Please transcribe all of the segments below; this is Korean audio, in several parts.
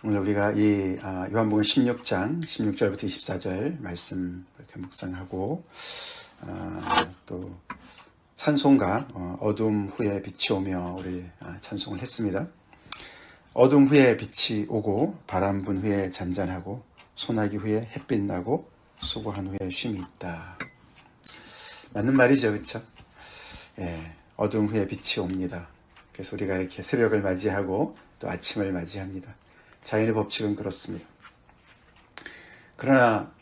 오늘 우리가 이 요한복음 16장 16절부터 24절 말씀 이렇게 묵상하고 또 찬송가 어둠 후에 빛이 오며 우리 찬송을 했습니다. 어둠 후에 빛이 오고 바람 분 후에 잔잔하고 소나기 후에 햇빛 나고 수고한 후에 쉼이 있다. 맞는 말이죠, 그렇죠? 예, 어둠 후에 빛이 옵니다. 그래서 우리가 이렇게 새벽을 맞이하고 또 아침을 맞이합니다. 자연의 법칙은 그렇습니다. 그러나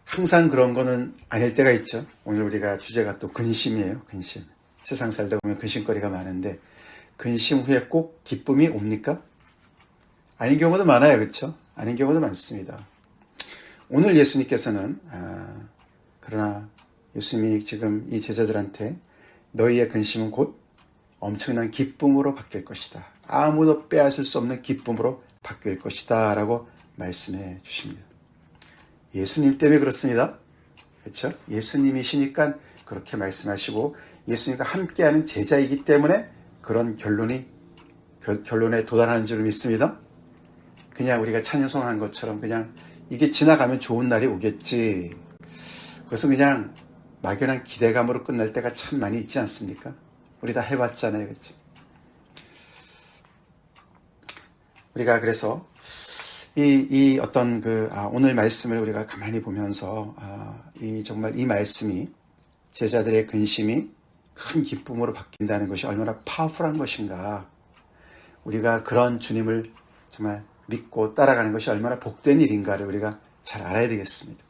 항상 그런 거는 아닐 때가 있죠. 오늘 우리가 주제가 또 근심이에요. 근심. 세상 살다 보면 근심거리가 많은데 근심 후에 꼭 기쁨이 옵니까? 아닌 경우도 많아요. 그렇죠? 아닌 경우도 많습니다. 오늘 예수님께서는 그러나 예수님이 지금 이 제자들한테 너희의 근심은 곧 엄청난 기쁨으로 바뀔 것이다. 아무도 빼앗을 수 없는 기쁨으로 바뀔 것이다 라고 말씀해 주십니다. 예수님 때문에 그렇습니다. 그렇죠? 예수님이시니까 그렇게 말씀하시고 예수님과 함께하는 제자이기 때문에 그런 결론에 도달하는 줄 믿습니다. 그냥 우리가 찬송한 것처럼 그냥 이게 지나가면 좋은 날이 오겠지. 그것은 그냥 막연한 기대감으로 끝날 때가 참 많이 있지 않습니까? 우리 다 해봤잖아요. 그렇죠? 우리가 그래서 이 어떤 오늘 말씀을 우리가 가만히 보면서 정말 이 말씀이 제자들의 근심이 큰 기쁨으로 바뀐다는 것이 얼마나 파워풀한 것인가. 우리가 그런 주님을 정말 믿고 따라가는 것이 얼마나 복된 일인가를 우리가 잘 알아야 되겠습니다.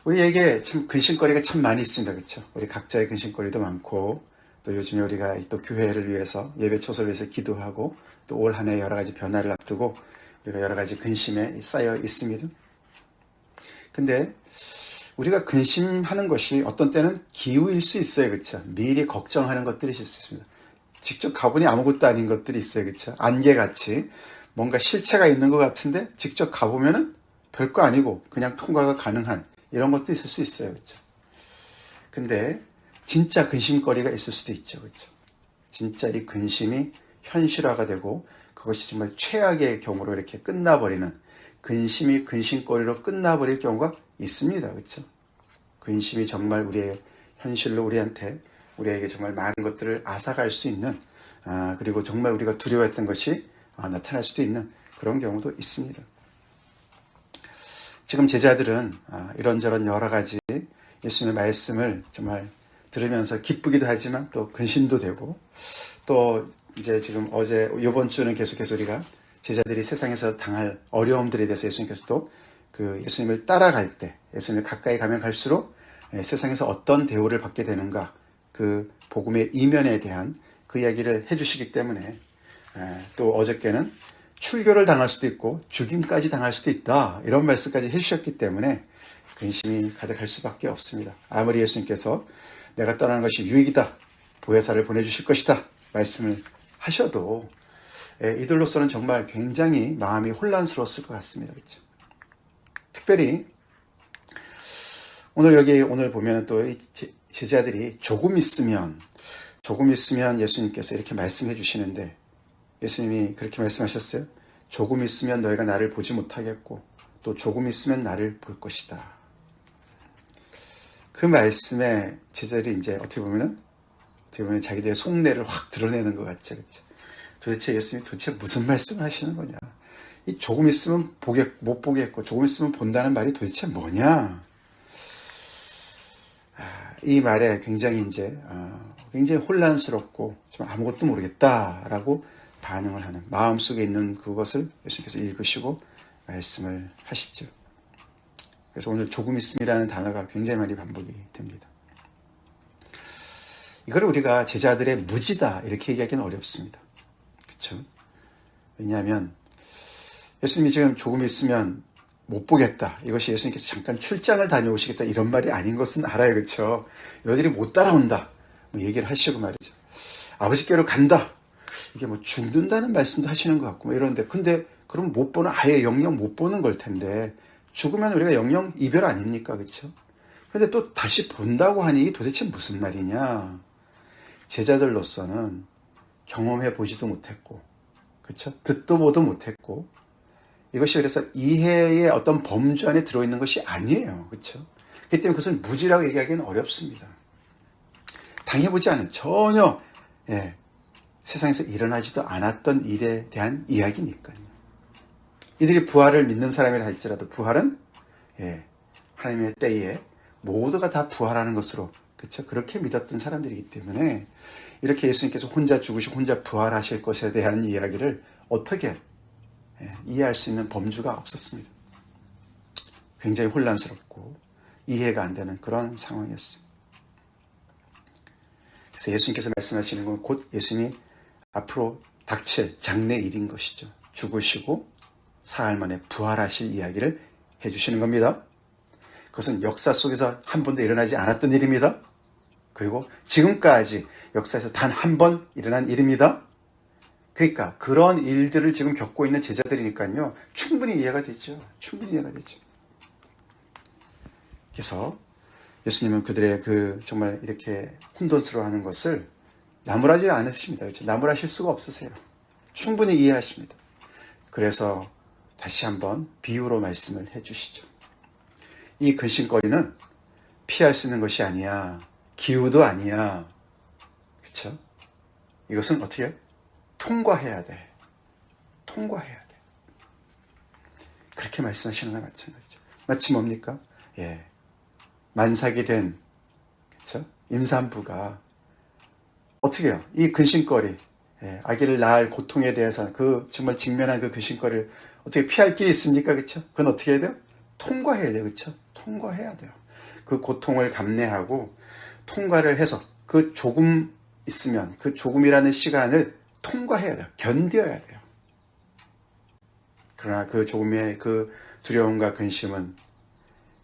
우리에게 참 근심거리가 참 많이 있습니다. 그렇죠? 우리 각자의 근심거리도 많고 또 요즘에 우리가 또 교회를 위해서 예배 초소를 위해서 기도하고 또 올 한 해 여러 가지 변화를 앞두고 우리가 여러 가지 근심에 쌓여 있습니다. 근데 우리가 근심하는 것이 어떤 때는 기우일 수 있어요. 그렇죠? 미리 걱정하는 것들이 있을 수 있습니다. 직접 가보니 아무것도 아닌 것들이 있어요. 그렇죠? 안개같이 뭔가 실체가 있는 것 같은데 직접 가보면은 별거 아니고 그냥 통과가 가능한 이런 것도 있을 수 있어요. 그렇죠? 근데 진짜 근심거리가 있을 수도 있죠. 그렇죠? 진짜 이 근심이 현실화가 되고 그것이 정말 최악의 경우로 이렇게 끝나버리는 근심이 근심거리로 끝나버릴 경우가 있습니다. 그렇죠? 근심이 정말 우리의 현실로 우리에게 정말 많은 것들을 앗아갈 수 있는 그리고 정말 우리가 두려워했던 것이 나타날 수도 있는 그런 경우도 있습니다. 지금 제자들은 이런저런 여러 가지 예수님의 말씀을 정말 들으면서 기쁘기도 하지만 또 근심도 되고 또 이제 지금 이번 주는 계속해서 우리가 제자들이 세상에서 당할 어려움들에 대해서 예수님께서 또 예수님을 따라갈 때 예수님을 가까이 가면 갈수록 세상에서 어떤 대우를 받게 되는가 그 복음의 이면에 대한 그 이야기를 해주시기 때문에 또 어저께는 출교를 당할 수도 있고 죽임까지 당할 수도 있다 이런 말씀까지 해주셨기 때문에 근심이 가득할 수밖에 없습니다. 아무리 예수님께서 내가 떠나는 것이 유익이다 보혜사를 보내주실 것이다 말씀을 하셔도 이들로서는 정말 굉장히 마음이 혼란스러웠을 것 같습니다. 그렇죠? 특별히 오늘 보면 또 제자들이 조금 있으면 예수님께서 이렇게 말씀해 주시는데 예수님이 그렇게 말씀하셨어요. 조금 있으면 너희가 나를 보지 못하겠고 또 조금 있으면 나를 볼 것이다. 그 말씀에 제자들이 이제 어떻게 보면 자기들의 속내를 확 드러내는 것 같죠. 그렇죠? 도대체 예수님이 무슨 말씀을 하시는 거냐. 이 조금 있으면 못 보겠고 조금 있으면 본다는 말이 도대체 뭐냐. 이 말에 굉장히 혼란스럽고 좀 아무것도 모르겠다라고 반응을 하는 마음속에 있는 그것을 예수님께서 읽으시고 말씀을 하시죠. 그래서 오늘 조금 있음이라는 단어가 굉장히 많이 반복이 됩니다. 이걸 우리가 제자들의 무지다 이렇게 얘기하기는 어렵습니다. 그렇죠? 왜냐하면 예수님이 지금 조금 있으면 못 보겠다. 이것이 예수님께서 잠깐 출장을 다녀오시겠다 이런 말이 아닌 것은 알아요. 그렇죠? 너희들이 못 따라온다. 얘기를 하시고 말이죠. 아버지께로 간다. 이게 죽는다는 말씀도 하시는 것 같고 이런데 근데 그럼 아예 영영 못 보는 걸 텐데 죽으면 우리가 영영 이별 아닙니까? 그렇죠? 근데 또 다시 본다고 하니 도대체 무슨 말이냐? 제자들로서는 경험해 보지도 못했고 그렇죠? 듣도 보도 못했고 이것이 그래서 이해의 어떤 범주 안에 들어있는 것이 아니에요. 그렇죠? 그렇기 때문에 그것을 무지라고 얘기하기는 어렵습니다. 당해보지 않은 전혀 세상에서 일어나지도 않았던 일에 대한 이야기니까요. 이들이 부활을 믿는 사람이라 할지라도 부활은 하나님의 때에 모두가 다 부활하는 것으로 그렇죠? 그렇게 믿었던 사람들이기 때문에 이렇게 예수님께서 혼자 죽으시고 혼자 부활하실 것에 대한 이야기를 어떻게 이해할 수 있는 범주가 없었습니다. 굉장히 혼란스럽고 이해가 안 되는 그런 상황이었습니다. 그래서 예수님께서 말씀하시는 건 곧 예수님이 앞으로 닥칠 장래 일인 것이죠. 죽으시고 사흘 만에 부활하실 이야기를 해주시는 겁니다. 그것은 역사 속에서 한 번도 일어나지 않았던 일입니다. 그리고 지금까지 역사에서 단 한 번 일어난 일입니다. 그러니까 그런 일들을 지금 겪고 있는 제자들이니까요. 충분히 이해가 되죠. 충분히 이해가 되죠. 그래서 예수님은 그들의 정말 이렇게 혼돈스러워하는 것을 나무라지 않으십니다. 그렇죠? 나무라실 수가 없으세요. 충분히 이해하십니다. 그래서 다시 한번 비유로 말씀을 해주시죠. 이 근심거리는 피할 수 있는 것이 아니야. 기후도 아니야. 그렇죠? 이것은 어떻게 해요? 통과해야 돼. 통과해야 돼. 그렇게 말씀하시는 거나 마찬가지죠. 마치 뭡니까? 만삭이 된 그렇죠? 임산부가 어떻게 해요? 이 근심거리, 아기를 낳을 고통에 대해서 정말 직면한 그 근심거리를 어떻게 피할 길이 있습니까? 그렇죠? 그건 어떻게 해야 돼요? 통과해야 돼요. 그렇죠? 통과해야 돼요. 그 고통을 감내하고 통과를 해서 그 조금 있으면 그 조금이라는 시간을 통과해야 돼요. 견뎌야 돼요. 그러나 그 조금의 그 두려움과 근심은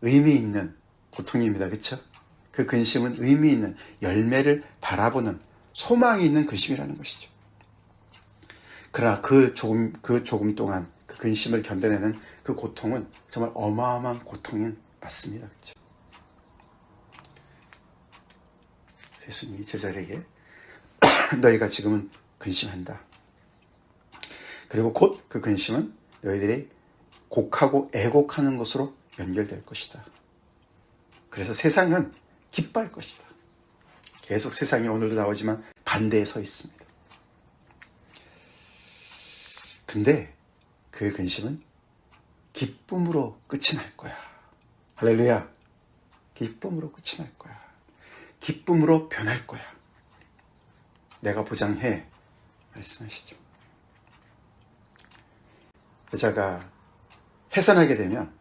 의미 있는 고통입니다. 그렇죠? 그 근심은 의미 있는 열매를 바라보는 소망이 있는 근심이라는 것이죠. 그러나 그 조금 동안 그 근심을 견뎌내는 그 고통은 정말 어마어마한 고통이 맞습니다. 그렇죠? 예수님이 제자들에게 너희가 지금은 근심한다. 그리고 곧 그 근심은 너희들이 곡하고 애곡하는 것으로 연결될 것이다. 그래서 세상은 기뻐할 것이다. 계속 세상이 오늘도 나오지만 반대에 서 있습니다. 근데 그 근심은 기쁨으로 끝이 날 거야. 할렐루야. 기쁨으로 끝이 날 거야. 기쁨으로 변할 거야. 내가 보장해. 말씀하시죠. 여자가 해산하게 되면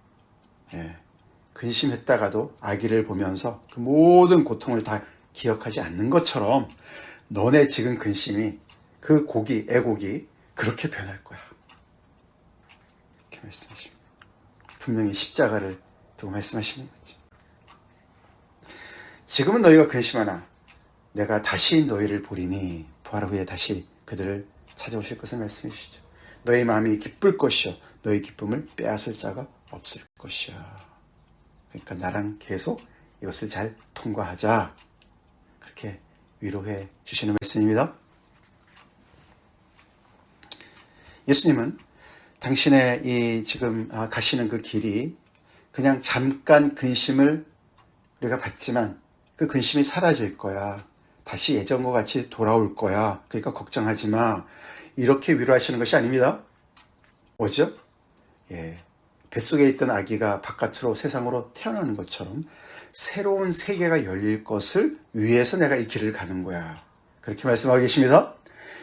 근심했다가도 아기를 보면서 그 모든 고통을 다 기억하지 않는 것처럼 너네 지금 근심이 그 애곡이 그렇게 변할 거야. 이렇게 말씀하십니다. 분명히 십자가를 두고 말씀하시는 거죠. 지금은 너희가 근심하나 내가 다시 너희를 보리니 부활 후에 다시 그들을 찾아오실 것을 말씀해 주시죠. 너희 마음이 기쁠 것이요 너희 기쁨을 빼앗을 자가 없을 것이야. 그러니까 나랑 계속 이것을 잘 통과하자. 그렇게 위로해 주시는 말씀입니다. 예수님은 당신의 이 지금 가시는 그 길이 그냥 잠깐 근심을 우리가 받지만 그 근심이 사라질 거야. 다시 예전과 같이 돌아올 거야. 그러니까 걱정하지 마. 이렇게 위로하시는 것이 아닙니다. 뭐죠? 뱃속에 있던 아기가 바깥으로 세상으로 태어나는 것처럼 새로운 세계가 열릴 것을 위해서 내가 이 길을 가는 거야. 그렇게 말씀하고 계십니다.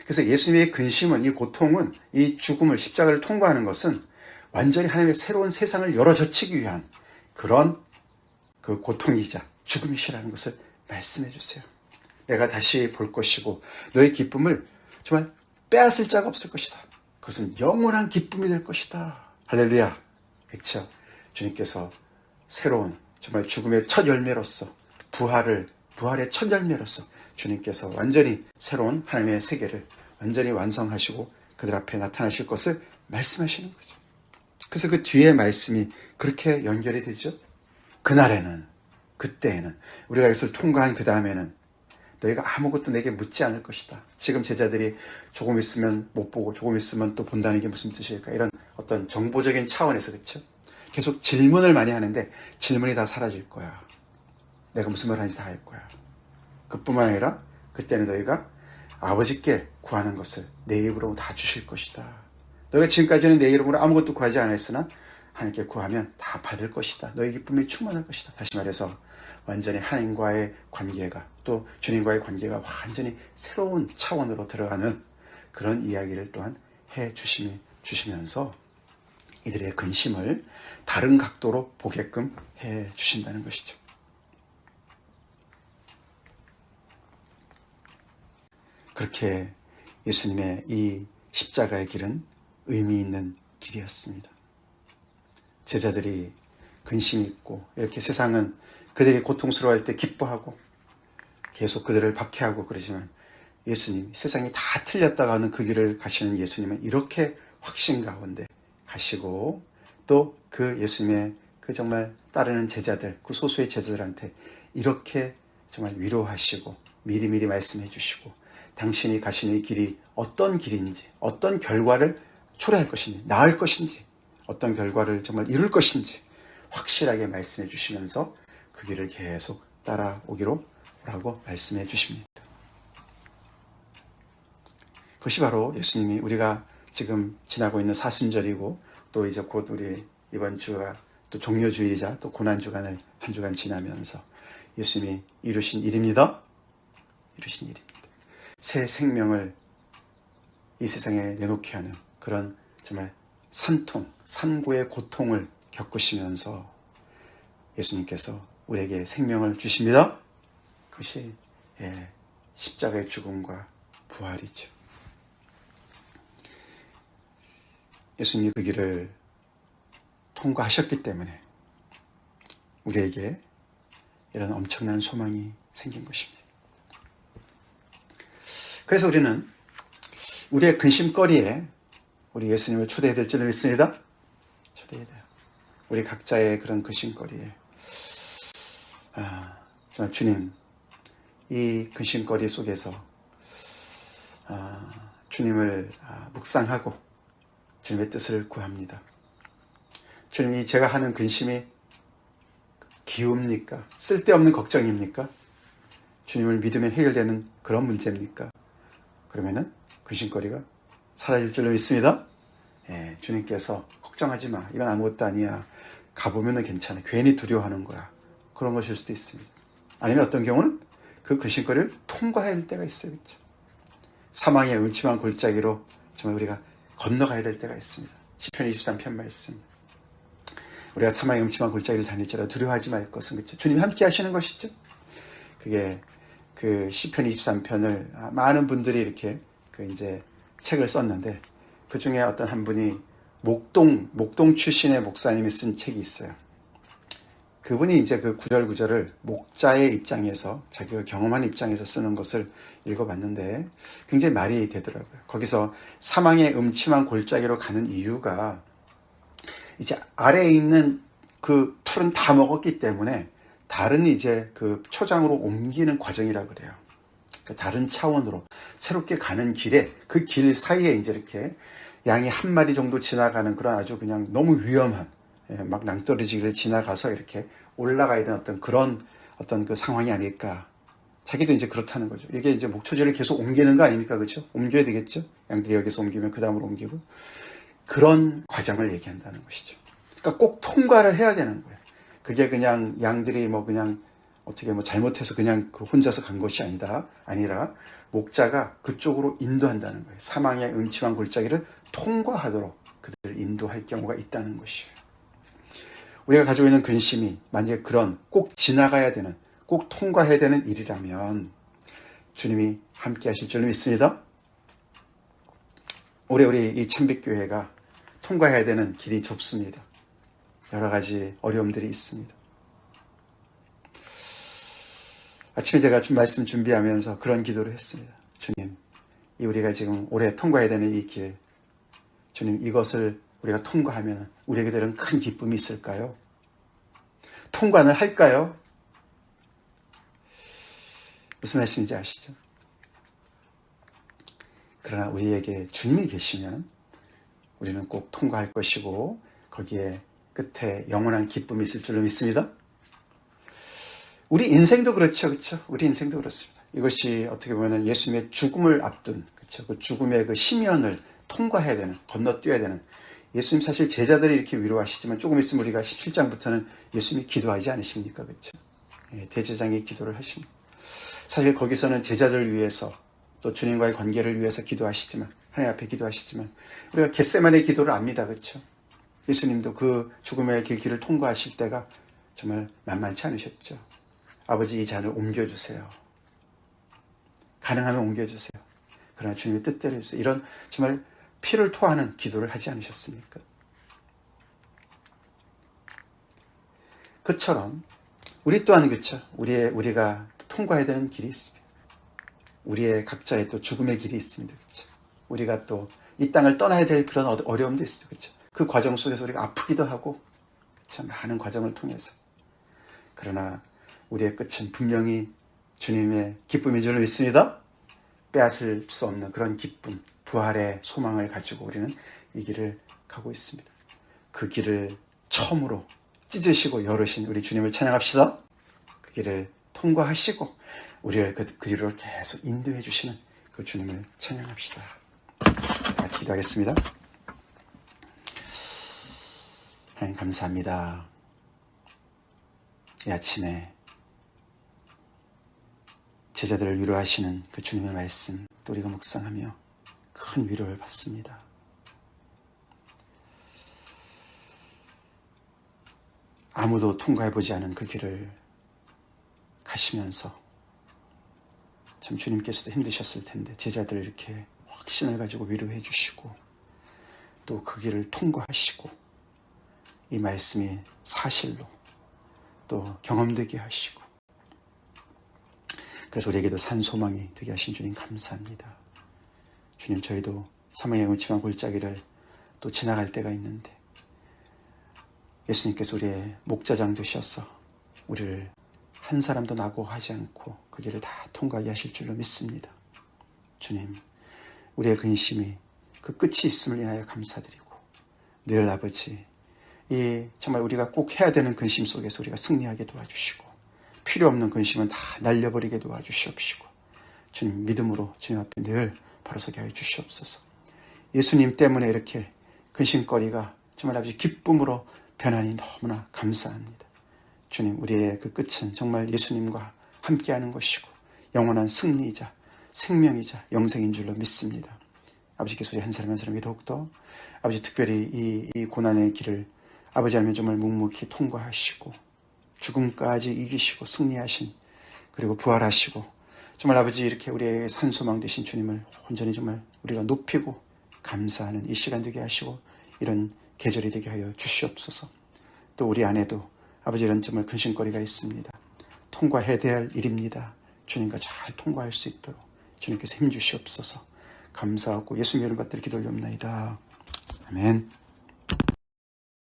그래서 예수님의 근심은, 이 고통은, 이 죽음을, 십자가를 통과하는 것은 완전히 하나님의 새로운 세상을 열어젖히기 위한 그런 그 고통이자 죽음이시라는 것을 말씀해 주세요. 내가 다시 볼 것이고 너의 기쁨을 정말 빼앗을 자가 없을 것이다. 그것은 영원한 기쁨이 될 것이다. 할렐루야. 그렇죠? 주님께서 새로운 정말 죽음의 첫 열매로서 부활의 첫 열매로서 주님께서 완전히 새로운 하나님의 세계를 완전히 완성하시고 그들 앞에 나타나실 것을 말씀하시는 거죠. 그래서 그 뒤에 말씀이 그렇게 연결이 되죠. 그날에는, 그때에는, 우리가 이것을 통과한 그 다음에는 너희가 아무것도 내게 묻지 않을 것이다. 지금 제자들이 조금 있으면 못 보고 조금 있으면 또 본다는 게 무슨 뜻일까? 이런 어떤 정보적인 차원에서 그렇죠. 계속 질문을 많이 하는데 질문이 다 사라질 거야. 내가 무슨 말 하는지 다 알 거야. 그뿐만 아니라 그때는 너희가 아버지께 구하는 것을 내 입으로 다 주실 것이다. 너희가 지금까지는 내 이름으로 아무것도 구하지 않았으나 하나님께 구하면 다 받을 것이다. 너희 기쁨이 충만할 것이다. 다시 말해서 완전히 하나님과의 관계가 또 주님과의 관계가 완전히 새로운 차원으로 들어가는 그런 이야기를 또한 해 주시면서 이들의 근심을 다른 각도로 보게끔 해 주신다는 것이죠. 그렇게 예수님의 이 십자가의 길은 의미 있는 길이었습니다. 제자들이 근심이 있고 이렇게 세상은 그들이 고통스러워할 때 기뻐하고 계속 그들을 박해하고 그러지만 예수님, 세상이 다 틀렸다고 하는 그 길을 가시는 예수님은 이렇게 확신 가운데 가시고 또 그 예수님의 그 정말 따르는 제자들, 그 소수의 제자들한테 이렇게 정말 위로하시고 미리미리 말씀해 주시고 당신이 가시는 이 길이 어떤 길인지, 어떤 결과를 초래할 것인지, 나을 것인지, 어떤 결과를 정말 이룰 것인지 확실하게 말씀해 주시면서 그 길을 계속 따라오기로 라고 말씀해 주십니다. 그것이 바로 예수님이 우리가 지금 지나고 있는 사순절이고 또 이제 곧 우리 이번 주가 또 종료주일이자 또 고난주간을 한 주간 지나면서 예수님이 이루신 일입니다. 이루신 일입니다. 새 생명을 이 세상에 내놓게 하는 그런 정말 산고의 고통을 겪으시면서 예수님께서 우리에게 생명을 주십니다. 그것이 십자가의 죽음과 부활이죠. 예수님이 그 길을 통과하셨기 때문에 우리에게 이런 엄청난 소망이 생긴 것입니다. 그래서 우리는 우리의 근심거리에 우리 예수님을 초대해야 될 줄 믿습니다. 초대해야 돼요. 우리 각자의 그런 근심거리에 정말 주님, 이 근심거리 속에서 주님을 묵상하고 주님의 뜻을 구합니다. 주님이 제가 하는 근심이 기웁니까? 쓸데없는 걱정입니까? 주님을 믿으면 해결되는 그런 문제입니까? 그러면은 근심거리가 사라질 줄로 믿습니다. 주님께서 걱정하지 마. 이건 아무것도 아니야. 가보면은 괜찮아. 괜히 두려워하는 거야. 그런 것일 수도 있습니다. 아니면 어떤 경우는 그 근심거리를 통과해야 할 때가 있어요. 그렇죠? 사망의 음침한 골짜기로 정말 우리가 건너가야 될 때가 있습니다. 시편 23편 말씀. 우리가 사망의 음침한 골짜기를 다닐지라도 두려워하지 말 것은 그렇죠. 주님이 함께 하시는 것이죠. 그게 그 시편 23편을 많은 분들이 이렇게 그 이제 책을 썼는데 그 중에 어떤 한 분이 목동 출신의 목사님이 쓴 책이 있어요. 그분이 이제 그 구절구절을 목자의 입장에서 자기가 경험한 입장에서 쓰는 것을 읽어봤는데 굉장히 말이 되더라고요. 거기서 사망의 음침한 골짜기로 가는 이유가 이제 아래에 있는 그 풀은 다 먹었기 때문에 다른 이제 그 초장으로 옮기는 과정이라 그래요. 다른 차원으로 새롭게 가는 길에 그 길 사이에 이제 이렇게 양이 한 마리 정도 지나가는 그런 아주 그냥 너무 위험한 막 낭떠러지기를 지나가서 이렇게 올라가야 되는 그런 그 상황이 아닐까. 자기도 이제 그렇다는 거죠. 이게 이제 목초지를 계속 옮기는 거 아닙니까? 그렇죠? 옮겨야 되겠죠? 양들이 여기서 옮기면 그 다음으로 옮기고. 그런 과정을 얘기한다는 것이죠. 그러니까 꼭 통과를 해야 되는 거예요. 그게 그냥 양들이 그냥 어떻게 잘못해서 그냥 혼자서 간 것이 아니라 목자가 그쪽으로 인도한다는 거예요. 사망의 음침한 골짜기를 통과하도록 그들을 인도할 경우가 있다는 것이에요. 우리가 가지고 있는 근심이 만약에 그런 꼭 지나가야 되는, 꼭 통과해야 되는 일이라면 주님이 함께 하실 줄 믿습니다. 올해 우리 이 참빛교회가 통과해야 되는 길이 좁습니다. 여러 가지 어려움들이 있습니다. 아침에 제가 말씀 준비하면서 그런 기도를 했습니다. 주님, 우리가 지금 올해 통과해야 되는 이 길, 주님, 이것을 우리가 통과하면 우리에게는 큰 기쁨이 있을까요? 통과는 할까요? 무슨 말씀인지 아시죠? 그러나 우리에게 주님이 계시면 우리는 꼭 통과할 것이고 거기에 끝에 영원한 기쁨이 있을 줄로 믿습니다. 우리 인생도 그렇죠. 그렇죠? 우리 인생도 그렇습니다. 이것이 어떻게 보면 예수님의 죽음을 앞둔, 그렇죠? 그 죽음의 그 심연을 통과해야 되는, 건너뛰어야 되는, 예수님 사실 제자들이 이렇게 위로하시지만 조금 있으면 우리가 17장부터는 예수님이 기도하지 않으십니까? 그렇죠? 예, 대제장이 기도를 하십니다. 사실 거기서는 제자들을 위해서 또 주님과의 관계를 위해서 기도하시지만, 하나님 앞에 기도하시지만 우리가 겟세마네 기도를 압니다. 그렇죠? 예수님도 그 죽음의 길을 통과하실 때가 정말 만만치 않으셨죠. 아버지, 이 잔을 옮겨주세요. 가능하면 옮겨주세요. 그러나 주님의 뜻대로 해주세요. 이런 정말 피를 토하는 기도를 하지 않으셨습니까? 그처럼 우리 또한 그렇죠. 우리가 통과해야 되는 길이 있습니다. 우리의 각자의 또 죽음의 길이 있습니다. 그렇죠? 우리가 또 이 땅을 떠나야 될 그런 어려움도 있죠. 그렇죠? 그 과정 속에서 우리가 아프기도 하고, 그렇죠? 많은 과정을 통해서. 그러나 우리의 끝은 분명히 주님의 기쁨인 줄 믿습니다. 빼앗을 수 없는 그런 기쁨, 부활의 소망을 가지고 우리는 이 길을 가고 있습니다. 그 길을 처음으로 찢으시고 열으신 우리 주님을 찬양합시다. 그 길을 통과하시고 우리를 그 길로 계속 인도해 주시는 그 주님을 찬양합시다. 같이 기도하겠습니다. 하나님 감사합니다. 이 아침에 제자들을 위로하시는 그 주님의 말씀 또 우리가 묵상하며 큰 위로를 받습니다. 아무도 통과해보지 않은 그 길을 가시면서 참 주님께서도 힘드셨을 텐데 제자들 이렇게 확신을 가지고 위로해 주시고 또 그 길을 통과하시고 이 말씀이 사실로 또 경험되게 하시고 그래서 우리에게도 산 소망이 되게 하신 주님 감사합니다. 주님, 저희도 사망의 음침한 골짜기를 또 지나갈 때가 있는데 예수님께서 우리의 목자장 되셔서 우리를 한 사람도 낙오하지 않고 그 길을 다 통과하게 하실 줄로 믿습니다. 주님, 우리의 근심이 그 끝이 있음을 인하여 감사드리고 늘 아버지, 이 정말 우리가 꼭 해야 되는 근심 속에서 우리가 승리하게 도와주시고 필요 없는 근심은 다 날려버리게 도와주시옵시고 주님 믿음으로 주님 앞에 늘 바로 서게 하여 주시옵소서. 예수님 때문에 이렇게 근심거리가 정말 아버지 기쁨으로 변하니 너무나 감사합니다. 주님, 우리의 그 끝은 정말 예수님과 함께하는 것이고 영원한 승리이자 생명이자 영생인 줄로 믿습니다. 아버지께서 우리 한 사람 한 사람에게 더욱더 아버지 특별히 이 고난의 길을 아버지 알면 정말 묵묵히 통과하시고 죽음까지 이기시고 승리하신 그리고 부활하시고 정말 아버지 이렇게 우리의 산소망 되신 주님을 온전히 정말 우리가 높이고 감사하는 이 시간 되게 하시고 이런 계절이 되게 하여 주시옵소서. 또 우리 안에도 아버지 이런 정말 근심거리가 있습니다. 통과해야 될 일입니다. 주님과 잘 통과할 수 있도록 주님께서 힘 주시옵소서. 감사하고 예수님의 이름 받들어 기도 올리옵나이다. 아멘.